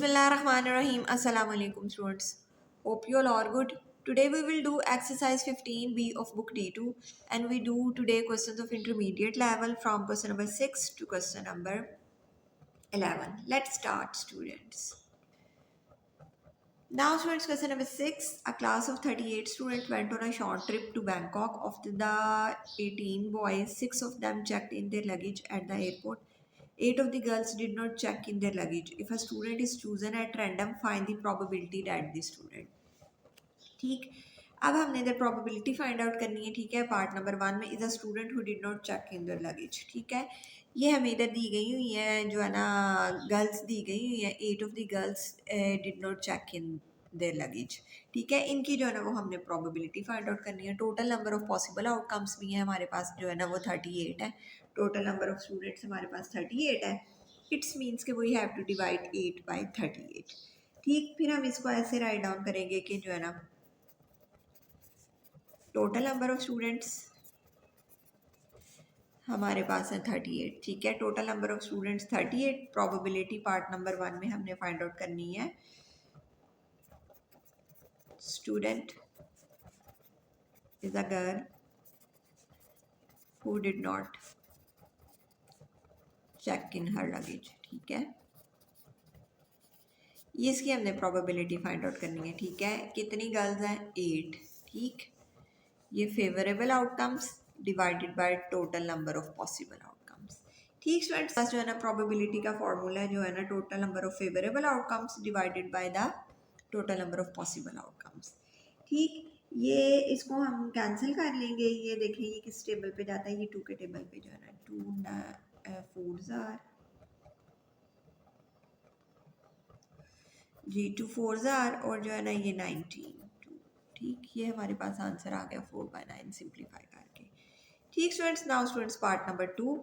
Bismillahirrahmanirrahim. Assalamu alaikum students. Hope you all are good. Today we will do exercise 15B of book D2 and we do today questions of intermediate level from question number 6 to question number 11. Let's start students. Now students, question number 6. A class of 38 students went on a short trip to Bangkok. Of the 18 boys, 6 of them checked in their luggage at the airport. 8 of the girls did not check in their luggage. If a student is chosen at random, find the probability that the student. ठीक, अब हमने इधर probability find out करनी है. ठीक है, part number 1 में is a student who did not check in their luggage. ठीक है, ये हमें इधर दी गई हुई है जो है ना, गर्ल्स दी गई हुई है. 8 of the girls did not check in their luggage. ठीक है, इनकी जो है ना वो हमने प्रोबेबिलिटी फाइंड आउट करनी है. Total number of possible outcomes भी है हमारे पास जो है ना वो 38 है. टोटल नंबर ऑफ स्टूडेंट्स हमारे पास 38 है. इट्स मीन्स कि we have to divide 8 by 38. ठीक, फिर हम इसको ऐसे राइट डाउन करेंगे कि जो है ना टोटल नंबर ऑफ स्टूडेंट्स हमारे पास है 38. ठीक है, total number of students 38. Probability part number 1 में हमने फाइंड आउट करनी है. Student is a girl who did not check in her luggage. ठीक है, ये इसकी हमने प्रोबेबिलिटी फाइंड आउट करनी है. ठीक है, कितनी गर्ल्स हैं? 8. ठीक, ये favourable outcomes divided by total number of possible outcomes. ठीक स्टूडेंट्स, जो है ना प्रोबेबिलिटी का फॉर्मूला जो है ना total number of favourable outcomes divided by the total number of possible outcomes. ठीक, ये इसको हम कैंसिल कर लेंगे. ये देखें ये किस टेबल पे जाता है, ये 2 के टेबल पे जो है ना 2 4s R G 2 4s are और जो है ना ये 19. ठीक, ये हमारे पास आंसर आ गया 4/9 सिंप्लीफाई करके. ठीक students, now students part number 2.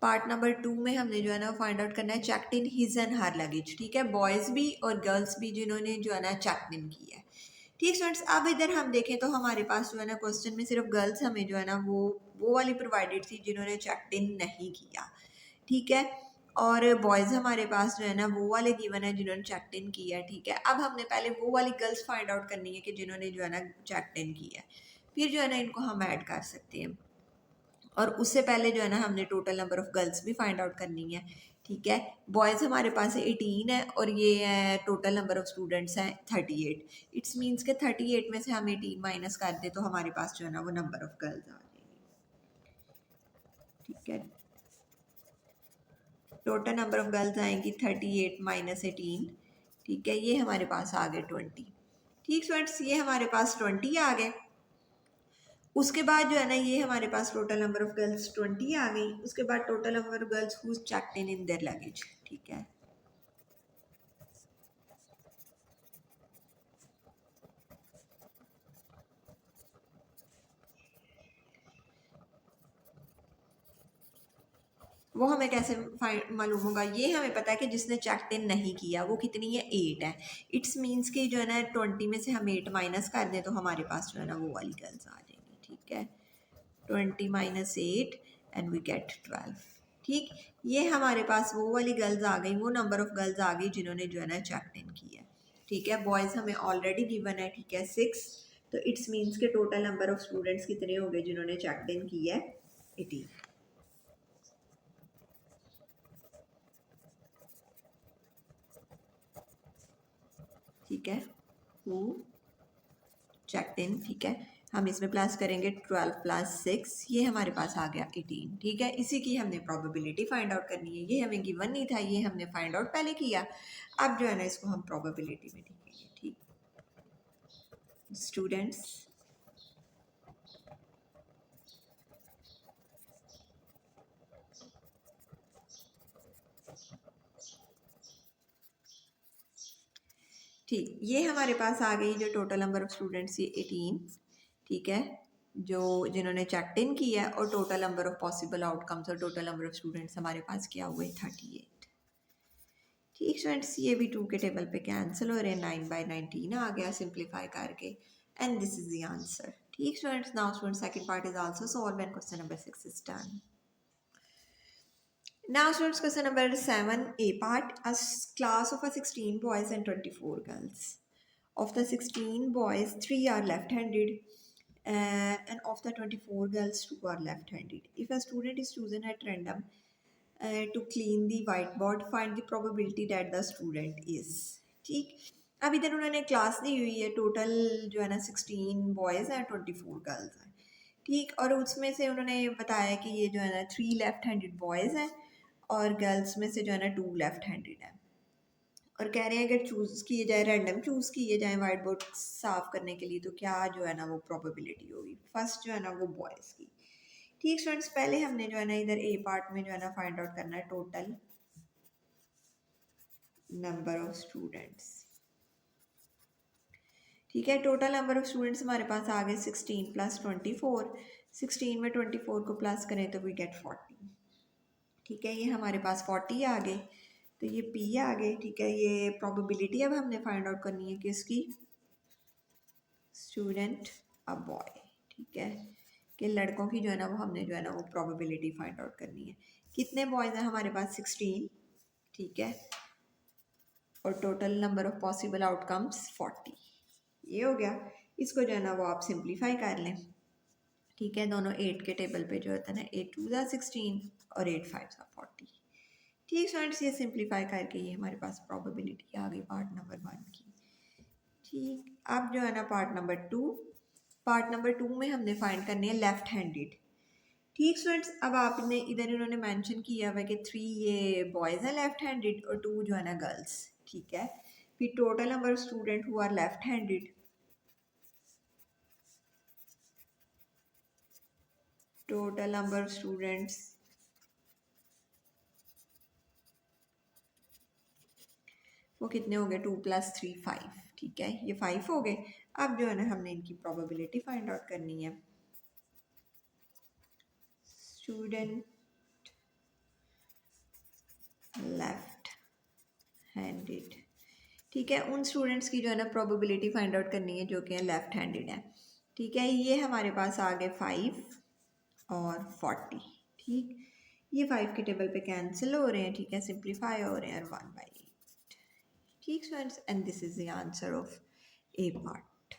Part number 2 में हमने जो है ना फाइंड आउट करना है checked in his and her luggage. ठीक है, बॉयज़ भी और गर्ल्स भी जिन्होंने जो है ना चेक्ड इन की है. ठीक स्टूडेंट्स, अब इधर हम देखें तो हमारे पास जो है ना क्वेश्चन में सिर्फ गर्ल्स हमें जो है ना वो वाली प्रोवाइडेड थी जिन्होंने चेक्ड इन नहीं किया. ठीक है, और बॉयज़ हमारे पास जो है ना वो वाले गिवन है जिन्होंने चेक्ड इन किया है. ठीक है, अब हमने पहले वो वाली गर्ल्स फाइंड आउट करनी है कि जिन्होंने जो है ना चेक्ड इन किया है. फिर जो है ना इनको हम ऐड कर सकते हैं और उससे पहले जो है ना हमने टोटल नंबर ऑफ गर्ल्स भी फाइंड आउट करनी है. ठीक है, बॉयज़ हमारे पास 18 है और ये है टोटल नंबर ऑफ स्टूडेंट्स हैं 38. इट्स मीन्स के 38 में से हम 18 माइनस कर दे तो हमारे पास जो है ना वो नंबर ऑफ गर्ल्स आ जाएगी. ठीक है, टोटल नंबर ऑफ गर्ल्स आएंगी 38 माइनस 18. ठीक है, ये हमारे पास आ गए 20. ठीक स्टूडेंट्स, ये हमारे पास 20 आ गए. उसके बाद जो है ना ये हमारे पास टोटल नंबर ऑफ गर्ल्स 20 आ गई. उसके बाद total number of girls who checked in their luggage. ठीक है, वो हमें कैसे मालूम होगा? ये हमें पता है कि जिसने चेक इन नहीं किया वो कितनी है? 8 है. इट्स मीन्स कि जो है ना 20 में से हम 8 माइनस कर दें तो हमारे पास जो है ना वो वाली गर्ल्स आ जाएंगी. ठीक है, 20 माइनस 8 एंड वी गेट 12. ठीक, ये हमारे पास वो वाली गर्ल्स आ गई, वो नंबर ऑफ गर्ल्स आ गई जिन्होंने जो है ना चेक इन किया. ठीक है, बॉयज़ हमें ऑलरेडी गिवन है. ठीक है, 6. तो इट्स मीन्स के टोटल नंबर ऑफ स्टूडेंट्स कितने हो गए जिन्होंने चेक इन किया है? 18. ठीक है, हु चेक्ड इन. ठीक है, हम इसमें प्लस करेंगे 12 प्लस 6, ये हमारे पास आ गया 18. ठीक है, इसी की हमने प्रोबेबिलिटी फाइंड आउट करनी है. ये हमें गिवन नहीं था, ये हमने फाइंड आउट पहले किया. अब जो है ना इसको हम प्रोबेबिलिटी में लिखेंगे. ठीक, स्टूडेंट्स ठीक, ये हमारे पास आ गई जो टोटल नंबर ऑफ स्टूडेंट्स ये 18. ठीक है, जो जिन्होंने चेक्ड इन किया है, और total number of possible outcomes और टोटल नंबर ऑफ स्टूडेंट्स हमारे पास क्या हुए? 38. ठीक स्टूडेंट्स, ये भी 2 के टेबल पे कैंसिल हो रहे हैं. 9/19 आ गया सिंप्लीफाई करके and this is the answer. ठीक students, now students second part is also solve and question number 6 is done. Now students, question number 7, A part. A class of 16 boys and 24 girls. Of the 16 boys, 3 are left-handed, and of the 24 girls, 2 are left-handed. If a student is chosen at random to clean the whiteboard, find the probability that the student is. ठीक, अब इधर उन्होंने class दी हुई है, total जो है ना 16 boys हैं, 24 गर्ल्स हैं, ठीक। और उसमें से उन्होंने बताया कि ये जो है ना 3 लेफ्ट हैंडेड बॉयज़ हैं और गर्ल्स में से जो है ना 2 लेफ्ट हैंडेड हैं। और कह रहे हैं अगर चूज़ किए जाए, रैंडम चूज़ किए जाए वाइट बोर्ड साफ़ करने के लिए, तो क्या जो है ना वो प्रोबेबिलिटी होगी। फर्स्ट जो है ना वो बॉयज़ की। ठीक स्टूडेंट्स, पहले हमने जो है ना इधर ए पार्ट में जो है ना फाइंड आउट करना है टोटल नंबर ऑफ स्टूडेंट्स। ठीक है, टोटल नंबर ऑफ स्टूडेंट्स हमारे पास आ गए 16 प्लस 24। 16 में 24 को प्लस करें तो वी गेट 40। ठीक है, ये हमारे पास 40 आ गए, तो ये P आ गए। ठीक है, ये प्रोबेबिलिटी अब हमने फाइंड आउट करनी है किसकी, स्टूडेंट अ बॉय। ठीक है, कि लड़कों की जो है ना वो हमने जो है ना वो प्रोबेबिलिटी फाइंड आउट करनी है। कितने बॉयज़ हैं हमारे पास, 16। ठीक है, और total number of possible outcomes 40। ये हो गया। इसको जो है ना वो आप सिंप्लीफाई कर लें। ठीक है, दोनों 8 के टेबल पे जो होता है ना 8 2 ज़ा 16 और 8 5 ज़ा 40। ठीक स्टूडेंट्स, ये सिंप्लीफाई करके ये हमारे पास प्रोबेबिलिटी आ गई पार्ट नंबर 1 की। ठीक, अब जो है ना पार्ट नंबर 2, पार्ट नंबर 2 में हमने फाइंड करनी है लेफ्ट हैंडेड। ठीक स्टूडेंट्स, अब आपने इधर इन्होंने मेंशन किया हुआ है कि 3 ये बॉयज़ हैं लेफ्ट हैंडेड और 2 जो है ना गर्ल्स। ठीक है, फिर total number of student who are left handed, total number of students वो कितने हो गए, 2 + 3 5। ठीक है, ये 5 हो गए। अब जो है ना हमने इनकी प्रोबेबिलिटी फाइंड आउट करनी है। Student left handed. ठीक है, उन स्टूडेंट्स की जो है ना प्रोबेबिलिटी फाइंड आउट करनी है जो कि लेफ्ट हैंडेड है। ठीक है, ये हमारे पास आ गए 5 और 40। ठीक, ये 5 के टेबल पे कैंसिल हो रहे हैं। ठीक है, सिंप्लीफाई हो रहे हैं, और 1/8। ठीक students, and this is the answer of A part.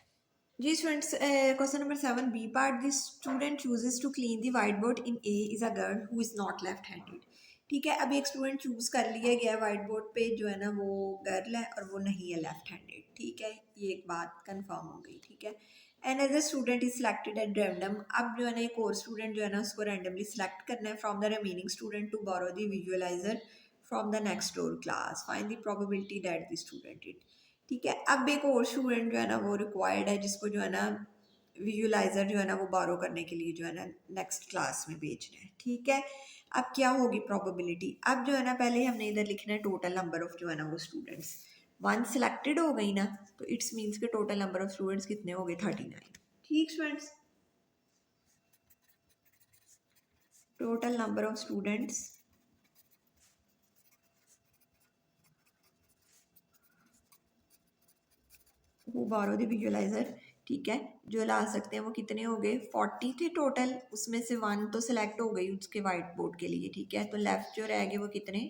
जी students, question number 7, B part. This student chooses to clean the white board in a is a girl who is not left handed. ठीक है, अभी एक student choose कर लिया गया white board पे जो है ना वो गर्ल है और वो नहीं है लेफ्ट हैंडेड। ठीक है, ये एक बात कंफर्म हो गई। ठीक है, another student is selected at random. अब जो है ना एक और स्टूडेंट जो है ना उसको रैंडमली सिलेक्ट करना है from the remaining student to borrow the visualiser from the next door class. Find the probability that the student it. ठीक है, अब एक और स्टूडेंट जो है ना वो रिक्वायर्ड है जिसको जो है ना विजुअलाइजर जो है ना वो बारो करने के लिए जो है ना नेक्स्ट क्लास में भेजना है। ठीक है, अब क्या होगी प्रोबेबिलिटी, अब जो है ना पहले हमने इधर लिखना है टोटल नंबर ऑफ जो है ना वो स्टूडेंट्स। 1 सिलेक्टेड हो गई ना, तो इट्स मीन्स के टोटल नंबर ऑफ स्टूडेंट्स कितने हो गए, 39। ठीक students, total number of students who borrow the visualiser. ठीक है, जो ला सकते हैं वो कितने हो गए, 40 थे टोटल, उसमें से 1 तो सिलेक्ट हो गई उसके वाइट बोर्ड के लिए। ठीक है, तो लेफ्ट जो रह गए वो कितने,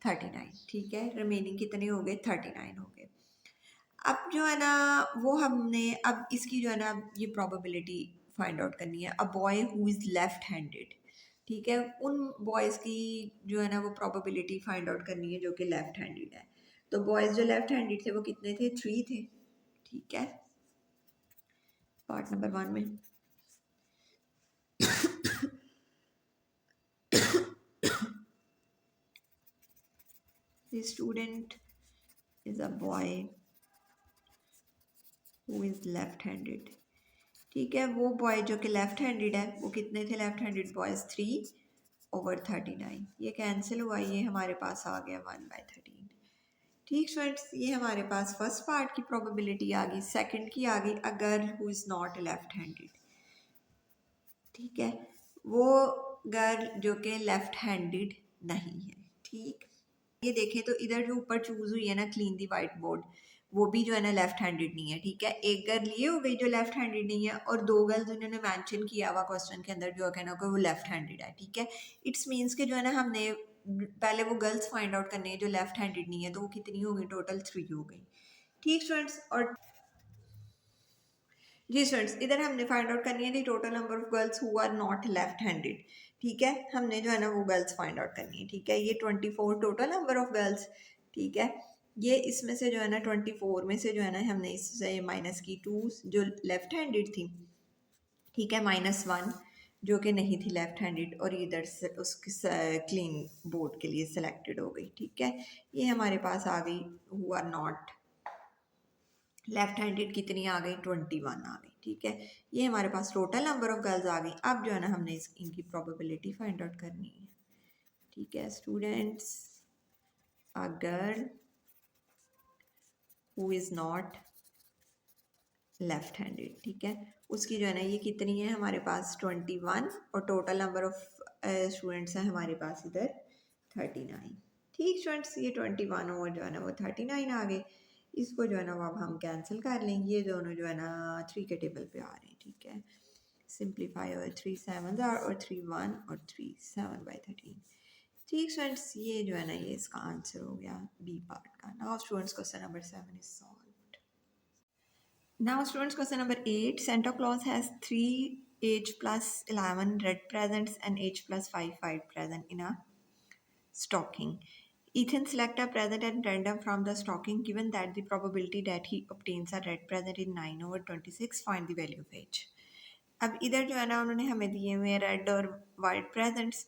39। ठीक है, रिमेनिंग कितने हो गए, 39 हो गए। अब जो है ना वो हमने अब इसकी जो है ना ये प्रोबेबिलिटी फाइंड आउट करनी है। A boy who is left handed. ठीक है, उन बॉयज़ की जो है ना वो प्रोबेबिलिटी फाइंड आउट करनी है जो कि लेफ्ट हैंडेड है। तो बॉयज़ जो लेफ्ट हैंडेड थे वो कितने थे, 3 थे। ठीक है, पार्ट नंबर 1 में the student is a boy who is left handed। ठीक है, वो बॉय जो कि लेफ्ट हैंडेड है, वो कितने थे लेफ्ट हैंडेड बॉयज, 3/39। ये कैंसिल हुआ, ये हमारे पास आ गया 1/13। ठीक स्टूडेंट्स, ये हमारे पास फर्स्ट पार्ट की प्रोबेबिलिटी आ गई। सेकंड की आ गई, अगर who is not left handed. ठीक है, वो गर्ल जो कि लेफ्ट हैंडेड नहीं है। ठीक, ये देखें तो इधर जो ऊपर चूज हुई है ना क्लीन दी वाइट बोर्ड, वो भी जो है ना लेफ्ट हैंडेड नहीं है। ठीक है, एक गर्ल ये हो गई जो लेफ्ट हैंडेड नहीं है, और 2 गर्ल्स उन्होंने मेंशन किया हुआ क्वेश्चन के अंदर जो है ना कि वो लेफ्ट हैंडेड है। ठीक है, इट्स मीन्स के जो है ना हमने पहले वो गर्ल्स फाइंड आउट करनी है जो लेफ्ट हैंडेड नहीं है, तो वो कितनी हो गई, टोटल 3 हो गई। ठीक स्टूडेंट्स, और जी स्टूडेंट्स इधर हमने फाइंड आउट करनी है the total number of girls who are not left handed. ठीक है, हमने जो है ना वो गर्ल्स फाइंड आउट करनी है। ठीक है, ये 24 टोटल नंबर ऑफ गर्ल्स। ठीक है, ये इसमें से जो है ना 24 में से जो है ना हमने इससे माइनस की 2 जो लेफ्ट हैंडेड थी। ठीक है, -1 जो कि नहीं थी लेफ्ट हैंडेड, और इधर से उसकी क्लीन बोर्ड के लिए सिलेक्टेड हो गई। ठीक है, ये हमारे पास आ गई who are not left handed, कितनी आ गई, 21 आ गई। ठीक है, ये हमारे पास टोटल नंबर ऑफ गर्ल्स आ गई। अब जो है ना हमने इनकी प्रोबेबिलिटी फाइंड आउट करनी है। ठीक है students, a girl who is not left handed, ठीक है, उसकी जो है ना ये कितनी है हमारे पास 21, और टोटल नंबर ऑफ स्टूडेंट्स हैं हमारे पास इधर 39। ठीक स्टूडेंट्स, ये 21 और जो है ना वो 39 आ गए। इसको जो है ना वो अब हम कैंसिल कर लेंगे, ये दोनों जो है ना 3 के टेबल पे आ रहे हैं। ठीक है, सिंप्लीफाई, और 3 7 और 3 1 और 3 7/13। ठीक स्टूडेंट्स, ये जो है ना ये इसका आंसर हो गया बी पार्ट का। Now students question number 7 is solve. Now, students, question number 8. Santa Claus has 3 age plus 11 red presents and age plus 5 white present in a stocking. Ethan select a present at random from the stocking. Given that the probability that he obtains a red present is 9/26, find the value of age. अब इधर जो है ना उन्होंने हमें दिए हुए red और वाइट प्रेजेंट्स,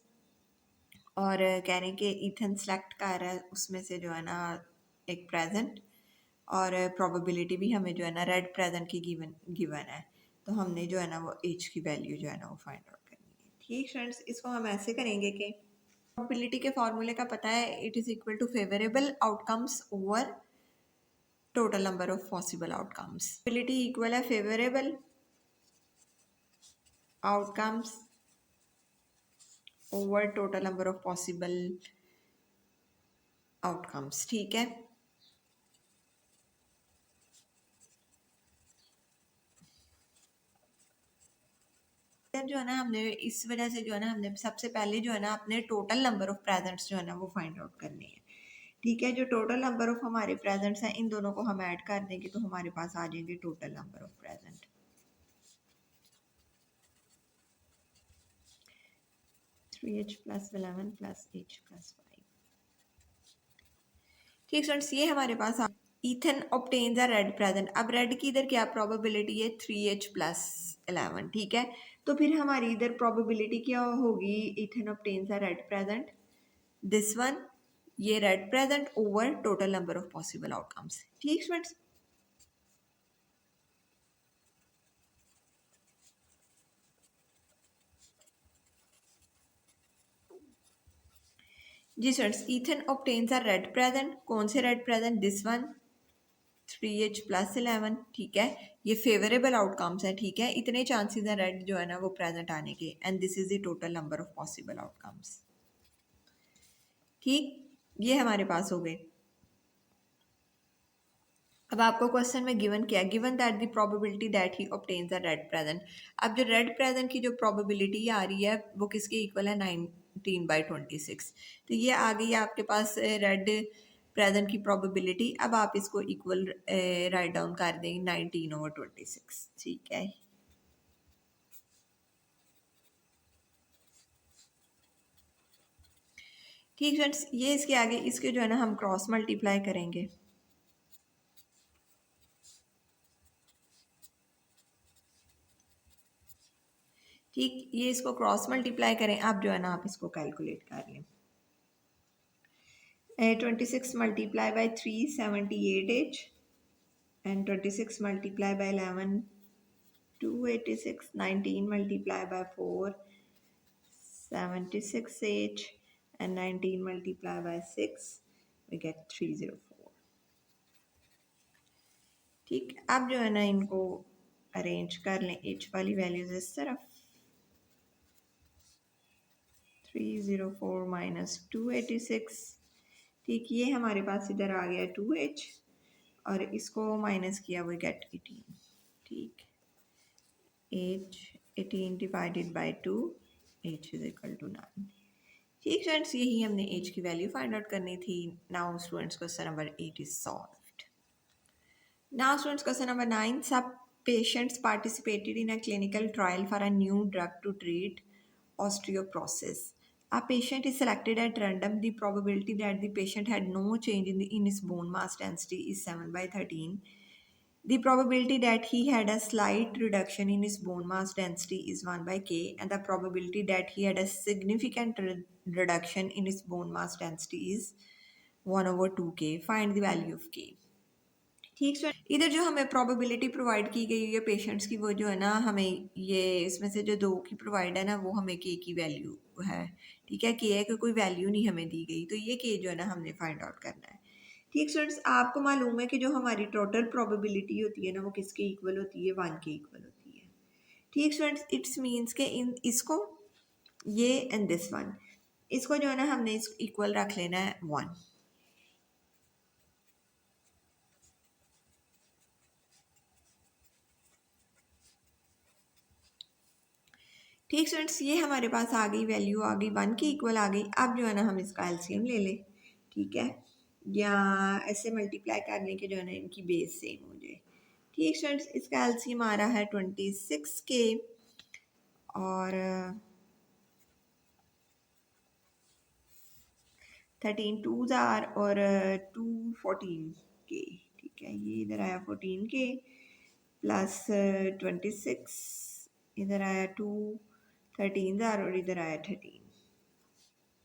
और कह रहे हैं कि ईथन सेलेक्ट कर रहा है उसमें से जो है ना एक प्रेजेंट, और प्रोबेबिलिटी भी हमें जो है ना रेड प्रेजेंट की गिवन है, तो हमने जो है ना वो एज की वैल्यू जो है ना वो फाइंड आउट करनी है। ठीक फ्रेंड्स, इसको हम ऐसे करेंगे कि प्रोबेबिलिटी के फॉर्मूले का पता है, it is equal to favourable outcomes over total number of possible outcomes. Probability equal है favourable outcomes over total number of possible outcomes. ठीक है, जो है ना हमने इस वजह से जो है ना हमने सबसे पहले जो है ना अपने टोटल नंबर ऑफ प्रेजेंट्स जो है ना वो फाइंड आउट करने हैं। ठीक है, जो टोटल नंबर ऑफ हमारे प्रेजेंट्स हैं इन दोनों को हम ऐड कर देंगे तो हमारे पास आ जाएंगे total number of present. 3h + 11 + h + 5। ठीक स्टूडेंट्स, ये हमारे पास Ethan obtains a red present. अब रेड की इधर क्या प्रोबेबिलिटी है, 3h + 11। ठीक है, तो फिर हमारी इधर प्रोबेबिलिटी क्या होगी, Ethan obtains a red present, this one, ये red present over total number of possible outcomes. ठीक स्टूडेंट्स, जी students, Ethan obtains a red present, कौन से red present, this one 3h + 11। ठीक है, ये फेवरेबल आउटकम्स है। ठीक है, इतने चांसेस हैं रेड जो है ना वो प्रेजेंट आने के, and this is the total number of possible outcomes. ठीक, ये हमारे पास हो गए। अब आपको क्वेश्चन में गिवन क्या है, given that the probability that he obtains a red present. अब जो रेड प्रेजेंट की जो प्रोबेबिलिटी आ रही है वो किसके इक्वल है, 19/26। तो ये आ गई है आपके पास रेड प्रेजेंट की प्रोबेबिलिटी। अब आप इसको इक्वल राइट डाउन कर देंगे 19/26। ठीक है, ठीक फ्रेंड्स, ये इसके आगे इसके जो है ना हम क्रॉस मल्टीप्लाई करेंगे। ठीक, ये इसको क्रॉस मल्टीप्लाई करें। अब जो है ना आप इसको कैलकुलेट कर लें। 26 multiplied by 3 78h, and 26 multiplied by 11 286, 19 multiplied by 4 76h, and 19 multiplied by 6 we get 304। ठीक, अब जो है ना इनको अरेंज कर लें, एच वाली वैल्यूज इस तरफ, 304 माइनस 286। ठीक, ये हमारे पास इधर आ गया 2h, और इसको माइनस किया वो गेट 18। ठीक, h 18 divided by 2, h is equal to 9। ठीक स्टूडेंट्स, यही हमने एज की वैल्यू फाइंड आउट करनी थी। Now students question number 8 is solved. Now students question number 9, सब patients participated in a clinical trial for a new drug to treat osteoporosis. A patient is selected at random. The probability that the patient had no change in his bone mass density is 7 by 13. The probability that he had a slight reduction in his bone mass density is 1 by k, and the probability that he had a significant reduction in his bone mass density is 1 over 2k. Find the value of k. ठीक है, इधर जो हमें probability provide की गई है patients की, वो जो है ना हमें ये इसमें से जो दो की प्रोवाइड है ना वो हमें के की वैल्यू है। ठीक है, के की कोई वैल्यू नहीं हमें दी गई, तो ये के जो है ना हमने फाइंड आउट करना है। ठीक स्टूडेंट्स, आपको मालूम है कि जो हमारी टोटल प्रोबेबिलिटी होती है ना वो किसके इक्वल होती है, 1 के इक्वल होती है। ठीक स्टूडेंट्स, इट्स मीन्स के इन इसको ये एंड दिस वन, इसको जो है ना हमने इस इक्वल रख लेना है 1। ठीक स्टूडेंट्स, ये हमारे पास आ गई वैल्यू, आ गई 1 की इक्वल आ गई। अब जो है ना हम इसका एलसीएम ले लें। ठीक है, या ऐसे मल्टीप्लाई करने के जो है ना इनकी बेस सेम हो जाए। ठीक स्टूडेंट्स, इसका एलसीएम आ रहा है 26 के और 13 टू जार और 2 14 के। ठीक है, ये इधर आया 14 के प्लस 26, इधर आया 2 13 जार और इधर आया 13।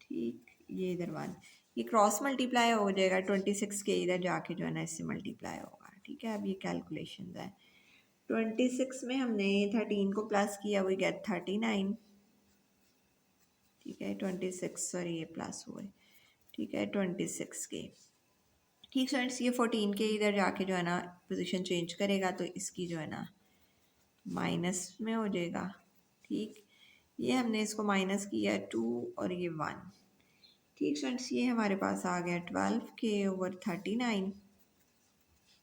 ठीक, ये इधर 1, ये क्रॉस मल्टीप्लाई हो जाएगा 26 के, इधर जाके जो है ना इससे मल्टीप्लाई होगा। ठीक है, अब ये कैलकुलेशन है। 26 में हमने 13 को प्लस किया, वी गेट 39। ठीक है, 26 सॉरी ये प्लस हुए। ठीक है, 26 के। ठीक स्टूडेंट्स, ये 14 के इधर जाके जो है ना पोजीशन चेंज करेगा तो इसकी जो है ना माइनस में हो जाएगा। ठीक, ये हमने इसको माइनस किया 2 और ये 1। ठीक स्टूडेंट्स, ये हमारे पास आ गया 12 के ओवर 39,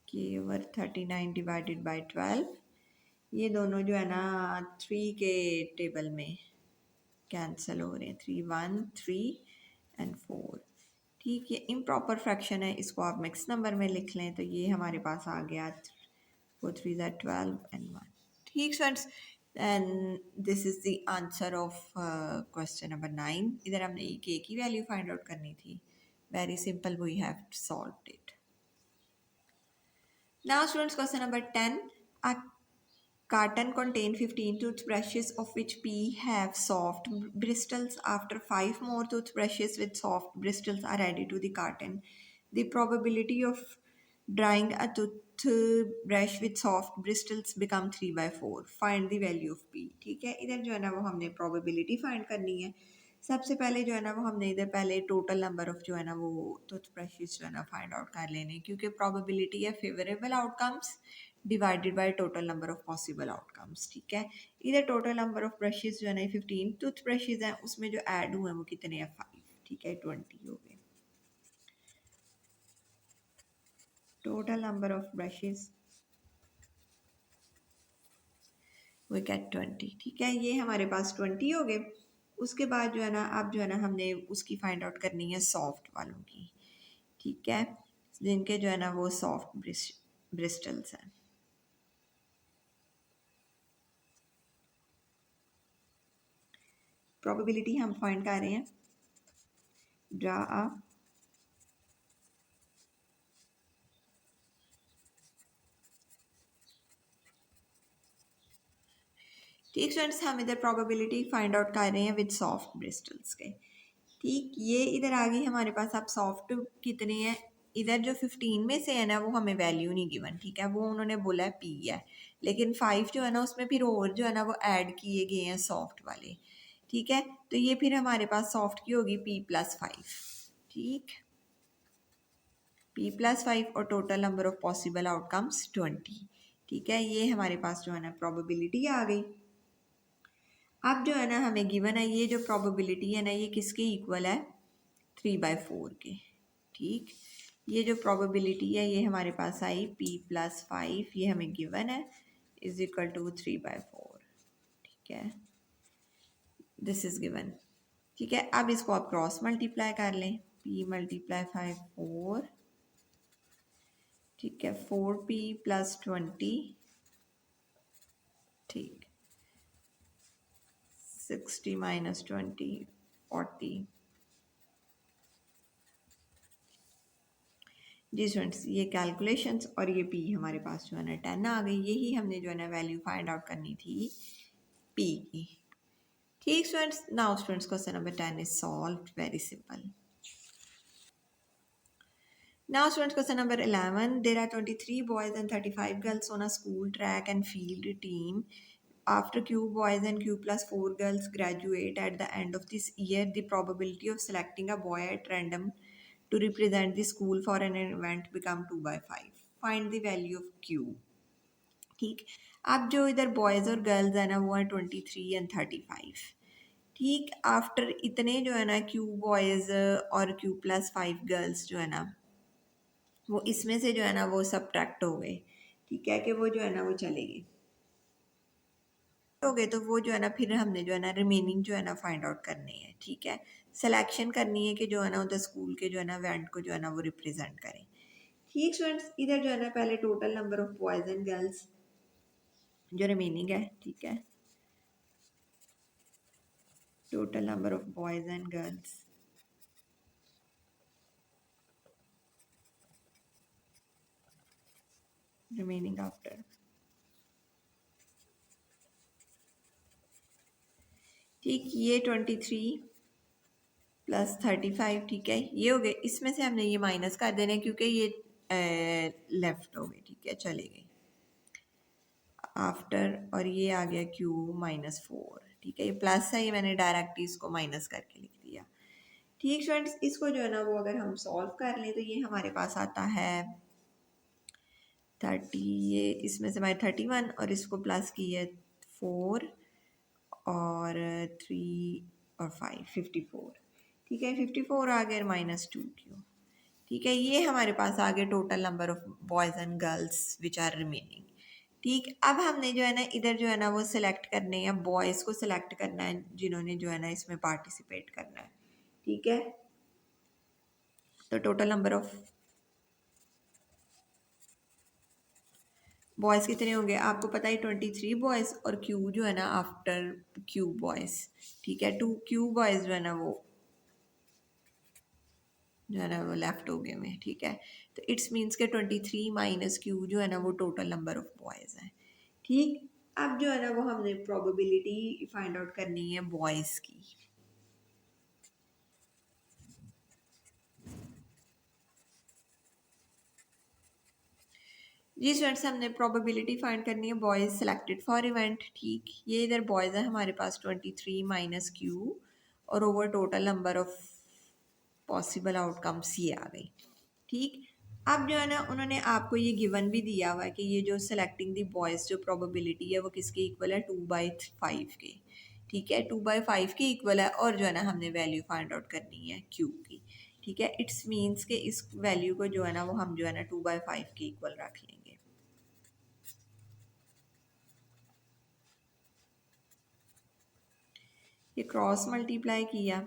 के ओवर 39 डिवाइडेड बाय 12। ये दोनों जो है ना 3 के टेबल में कैंसिल हो रहे हैं, 3 1 3 एंड 4। ठीक, ये इम्प्रॉपर फ्रैक्शन है, इसको आप मिक्स नंबर में लिख लें तो ये हमारे पास आ गया 4 3 12 एंड 1। ठीक students, and this is the answer of question number 9। इधर हमने के की वैल्यू फाइंड आउट करनी थी। Very simple, we have solved it. Now students, question number 10, a carton contain 15 toothbrushes of which P have soft bristles. After 5 more toothbrushes with soft bristles are added to the carton, the probability of drying a toothbrush with soft bristles become 3 by 4. Find the value of P. ठीक है, इधर जो है ना वो हमने probability find करनी है। सबसे पहले जो है ना वो हमने इधर पहले टोटल नंबर ऑफ जो है ना वो टूथब्रशेस जो है ना फाइंड आउट कर लेने, क्योंकि प्रोबेबिलिटी है favourable outcomes divided by total number of possible outcomes. ठीक है, इधर टोटल नंबर ऑफ ब्रशेस जो है ना 15 टूथ ब्रशेज हैं, उसमें जो ऐड हुए हैं वो कितने हैं 5। ठीक है, 20 हो गए total number of brushes, we get 20। ठीक है, ये हमारे पास 20 हो गए। उसके बाद जो है ना अब जो है ना हमने उसकी फाइंड आउट करनी है सॉफ्ट वालों की। ठीक है, जिनके जो है ना वो सॉफ्ट ब्रिस्टल्स हैं। प्रोबेबिलिटी हम फाइंड कर रहे हैं, ड्रा अ ठीक स्टूडेंट्स, हम इधर प्रोबेबिलिटी फाइंड आउट कर रहे हैं विद सॉफ्ट ब्रिस्टल्स के। ठीक, ये इधर आ गई हमारे पास। अब सॉफ्ट कितने हैं, इधर जो 15 में से है ना वो हमें वैल्यू नहीं गिवन। ठीक है, वो उन्होंने बोला है पी है, लेकिन 5 जो है ना उसमें फिर और जो है ना वो ऐड किए गए हैं सॉफ्ट वाले। ठीक है, तो ये फिर हमारे पास सॉफ्ट की होगी P प्लस 5। ठीक, P प्लस 5 और total number of possible outcomes 20। ठीक है, ये हमारे पास जो है ना प्रोबेबिलिटी आ गई। अब जो है ना हमें गिवन है ये जो प्रोबेबिलिटी है ना ये किसके इक्वल है, 3 बाय 4 के। ठीक, ये जो प्रोबेबिलिटी है ये हमारे पास आई P प्लस 5, ये हमें गिवन है, इज इक्वल टू 3 बाय 4। ठीक है, दिस इज गिवन। ठीक है, अब इसको आप क्रॉस मल्टीप्लाई कर लें, p मल्टीप्लाई 5 4, ठीक है, 4p प्लस 20, ठीक, 60 माइनस 20 40। जी स्टूडेंट्स, ये कैलकुलेशंस और ये p हमारे पास जो है ना 10 आ गई। यही हमने जो है ना वैल्यू फाइंड आउट करनी थी p की। ठीक students, now students question number 10 is solved, very simple. Now students, question number 11. There are 23 boys and 35 girls on a school track and field team. After Q boys and Q plus 4 girls graduate at the end of this year, the probability of selecting a boy at random to represent the school for an event become 2 by 5. Find the value of Q. ठीक, अब जो इधर boys और girls है ना वो है 23 and 35। ठीक, आफ्टर इतने जो है ना क्यू बॉयज़ और क्यू प्लस 5 गर्ल्स जो है ना वो इसमें से जो है ना वो सब्ट्रैक्ट हो गए। ठीक है, कि वो जो है ना वो चले गए, हो गए तो वो जो है ना फिर हमने जो है ना रिमेनिंग जो है ना फाइंड आउट करनी है। ठीक है, सिलेक्शन करनी है कि जो है ना उधर स्कूल के जो है ना इवेंट को जो है ना वो रिप्रेजेंट करें। ठीक स्टूडेंट्स, इधर जो है ना पहले total number of boys and girls जो रिमेनिंग है, ठीक है, total number of boys and girls remaining after, ठीक, ये 23 प्लस 35, ठीक है, ये हो गए। इसमें से हमने ये माइनस कर देने क्योंकि ये लेफ्ट हो गए, ठीक है, चले गए आफ्टर, और ये आ गया क्यू माइनस 4, ठीक है, ये प्लस है, ये मैंने डायरेक्ट इसको माइनस करके लिख दिया। ठीक स्टूडेंट्स, इसको जो है ना वो अगर हम सॉल्व कर लें तो ये हमारे पास आता है 30, ये इसमें से मैं 31 और इसको प्लस किए 4 और 3 और 5 54, ठीक है, 54 आ गया माइनस 2 क्यू। ठीक है, ये हमारे पास आ गए total number of boys and girls which are remaining. ठीक, अब हमने जो है ना इधर जो है ना वो सिलेक्ट करने हैं, बॉयज़ को सिलेक्ट करना है जिन्होंने जो है ना इसमें पार्टिसिपेट करना है। ठीक है, तो टोटल नंबर ऑफ बॉयज़ कितने होंगे आपको पता है, 23 बॉयज़ और क्यू जो है ना आफ्टर क्यू बॉयज़, ठीक है, 2 क्यू बॉयज़ जो है ना वो जो है ना वो लेफ्ट हो गए में। ठीक है, तो इट्स मीन्स के 23 माइनस क्यू जो है ना वो टोटल नंबर ऑफ बॉयज़ है। ठीक, अब जो है ना वो हमने प्रोबेबिलिटी फाइंड आउट करनी है बॉयज़ की। जी स्टूडेंट्स, हमने प्रोबेबिलिटी फाइंड करनी है बॉयज़ सिलेक्टेड फॉर इवेंट। ठीक, ये इधर बॉयज़ है हमारे पास 23 माइनस क्यू और over total number of possible outcomes ये आ गई। ठीक, अब जो है ना उन्होंने आपको ये गिवन भी दिया हुआ है कि ये जो सेलेक्टिंग दी बॉयज़ जो प्रोबेबिलिटी है वो किसके इक्वल है, 2/5 के। ठीक है, 2/5 के इक्वल है और जो है ना हमने वैल्यू फाइंड आउट करनी है क्यू की। ठीक है, इट्स मीन्स के इस वैल्यू को जो है ना वो हम जो है ना 2/5 के इक्वल रख लेंगे। ये क्रॉस मल्टीप्लाई किया,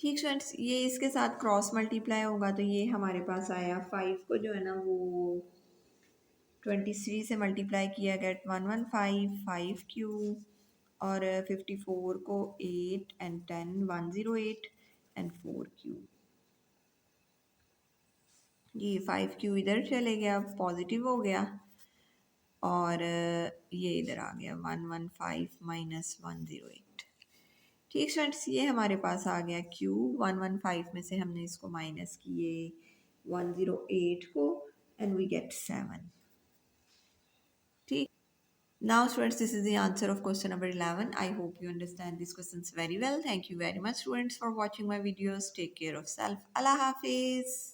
ठीक स्टूडेंट्स, ये इसके साथ क्रॉस मल्टीप्लाई होगा तो ये हमारे पास आया 5 को जो है ना वो 23 से मल्टीप्लाई किया गया 115 5 क्यू और 54 को 8 एंड 10 108 एंड 4 क्यू। ये 5 क्यू इधर चले गया, पॉजिटिव हो गया और ये इधर आ गया 115 माइनस 108। ठीक स्टूडेंट्स, ये हमारे पास आ गया क्यू, 115 में से हमने इसको माइनस किए 108 को एंड वी गेट 7। ठीक, now students, this is the answer of question number 11. I hope you understand these questions very well. Thank you very much students for watching my videos. Take care of self. Allah Hafiz.